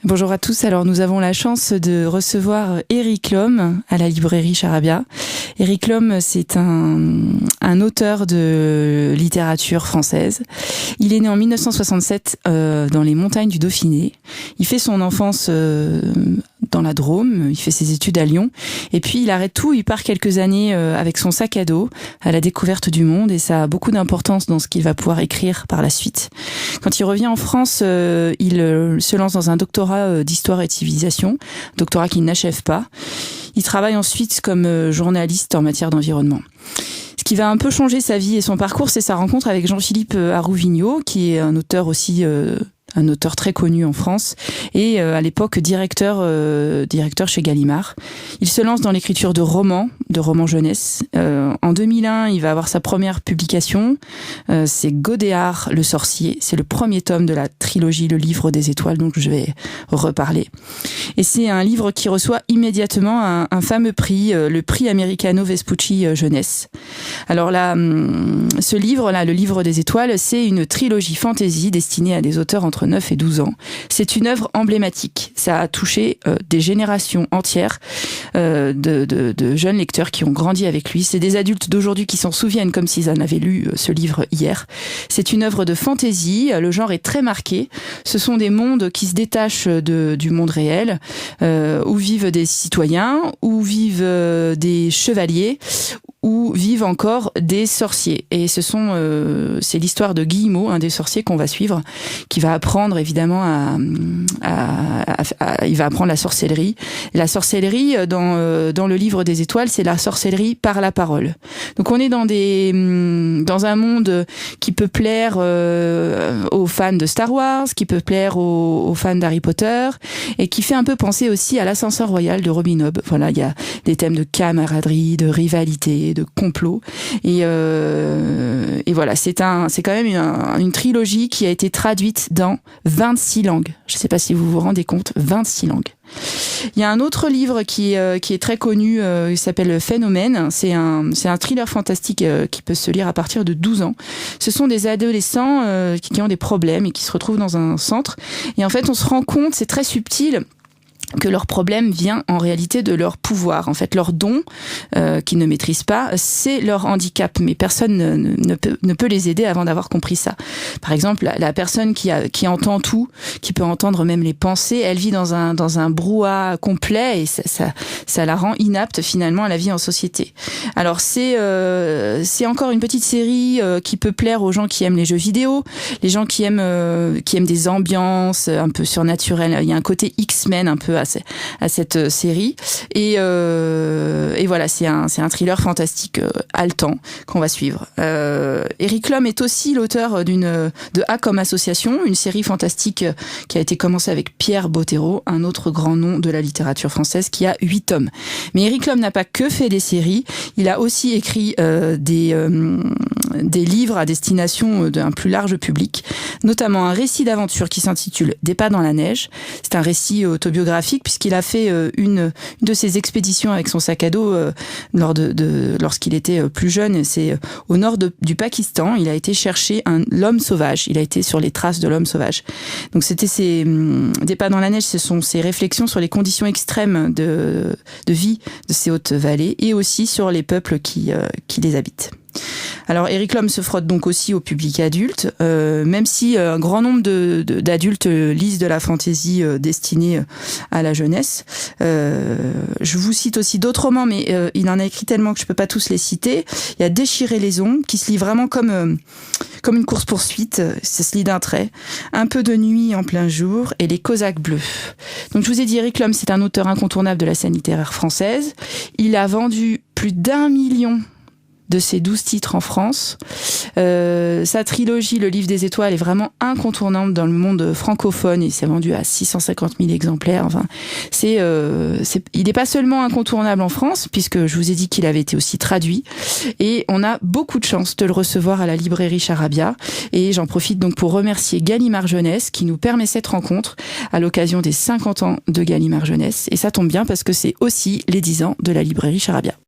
Bonjour à tous. Alors nous avons la chance de recevoir Éric Lhomme à la librairie Charabia. Éric Lhomme, c'est un auteur de littérature française. Il est né en 1967 dans les montagnes du Dauphiné. Il fait son enfance dans la Drôme, il fait ses études à Lyon, et puis il arrête tout, il part quelques années avec son sac à dos à la découverte du monde, et ça a beaucoup d'importance dans ce qu'il va pouvoir écrire par la suite. Quand il revient en France, il se lance dans un doctorat d'histoire et de civilisation, doctorat qu'il n'achève pas. Il travaille ensuite comme journaliste en matière d'environnement. Ce qui va un peu changer sa vie et son parcours, c'est sa rencontre avec Jean-Philippe Arouvignaud, qui est un auteur aussi... un auteur très connu en France et à l'époque directeur chez Gallimard. Il se lance dans l'écriture de romans jeunesse. En 2001, il va avoir sa première publication. C'est Godéard le sorcier. C'est le premier tome de la trilogie Le Livre des Étoiles, donc je vais reparler. Et c'est un livre qui reçoit immédiatement un fameux prix, le prix Americano Vespucci Jeunesse. Alors là, ce livre-là, Le Livre des Étoiles, c'est une trilogie fantasy destinée à des auteurs entre 9 et 12 ans. C'est une œuvre emblématique. Ça a touché des générations entières de jeunes lecteurs qui ont grandi avec lui. C'est des adultes d'aujourd'hui qui s'en souviennent comme s'ils en avaient lu ce livre hier. C'est une œuvre de fantaisie. Le genre est très marqué. Ce sont des mondes qui se détachent du monde réel, où vivent des citoyens, où vivent des chevaliers, où vivent encore des sorciers. Et c'est l'histoire de Guillemot, un des sorciers qu'on va suivre, qui va apprendre évidemment il va apprendre la sorcellerie. La sorcellerie dans le Livre des Étoiles, c'est la sorcellerie par la parole. Donc on est dans un monde qui peut plaire aux fans de Star Wars, qui peut plaire aux fans d'Harry Potter, et qui fait un peu penser aussi à l'Ascenseur royal de Robin Hobb. Voilà, il y a des thèmes de camaraderie, de rivalité, de complot, et voilà, c'est quand même une trilogie qui a été traduite dans 26 langues. Je ne sais pas si vous vous rendez compte, 26 langues. Il y a un autre livre qui est très connu, il s'appelle Phénomène. C'est un thriller fantastique qui peut se lire à partir de 12 ans. Ce sont des adolescents qui ont des problèmes et qui se retrouvent dans un centre. Et en fait, on se rend compte, c'est très subtil, que leur problème vient en réalité de leur pouvoir. En fait, leur don, qu'ils ne maîtrisent pas, c'est leur handicap. Mais personne ne peut les aider avant d'avoir compris ça. Par exemple, la personne qui entend tout, qui peut entendre même les pensées, elle vit dans un brouhaha complet et ça la rend inapte finalement à la vie en société. Alors c'est encore une petite série qui peut plaire aux gens qui aiment les jeux vidéo, les gens qui aiment des ambiances un peu surnaturelles. Il y a un côté X-Men un peu à cette série et voilà, c'est un thriller fantastique haletant qu'on va suivre. Éric Lhomme est aussi l'auteur de A comme association, une série fantastique qui a été commencée avec Pierre Bottero, un autre grand nom de la littérature française, qui a 8 tomes. Mais Éric Lhomme n'a pas que fait des séries, il a aussi écrit des livres à destination d'un plus large public, notamment un récit d'aventure qui s'intitule Des pas dans la neige. C'est un récit autobiographique puisqu'il a fait une de ses expéditions avec son sac à dos lorsqu'il était plus jeune. C'est au nord du Pakistan. Il a été chercher l'homme sauvage. Il a été sur les traces de l'homme sauvage. Donc c'était Des pas dans la neige, ce sont ses réflexions sur les conditions extrêmes de vie de ces hautes vallées et aussi sur les peuples qui les habitent. Alors Éric Lhomme se frotte donc aussi au public adulte, même si un grand nombre d'adultes lisent de la fantaisie destinée à la jeunesse. Je vous cite aussi d'autres romans, mais il en a écrit tellement que je peux pas tous les citer. Il y a Déchirer les ombres, qui se lit vraiment comme une course-poursuite, ça se lit d'un trait. Un peu de nuit en plein jour et Les Cosaques bleus. Donc je vous ai dit, Éric Lhomme, c'est un auteur incontournable de la scène littéraire française. Il a vendu plus d'1 million de ses 12 titres en France. Sa trilogie, Le Livre des Étoiles, est vraiment incontournable dans le monde francophone. Il s'est vendu à 650 000 exemplaires. Enfin, il n'est pas seulement incontournable en France, puisque je vous ai dit qu'il avait été aussi traduit. Et on a beaucoup de chance de le recevoir à la librairie Charabia. Et j'en profite donc pour remercier Gallimard Jeunesse, qui nous permet cette rencontre à l'occasion des 50 ans de Gallimard Jeunesse. Et ça tombe bien parce que c'est aussi les 10 ans de la librairie Charabia.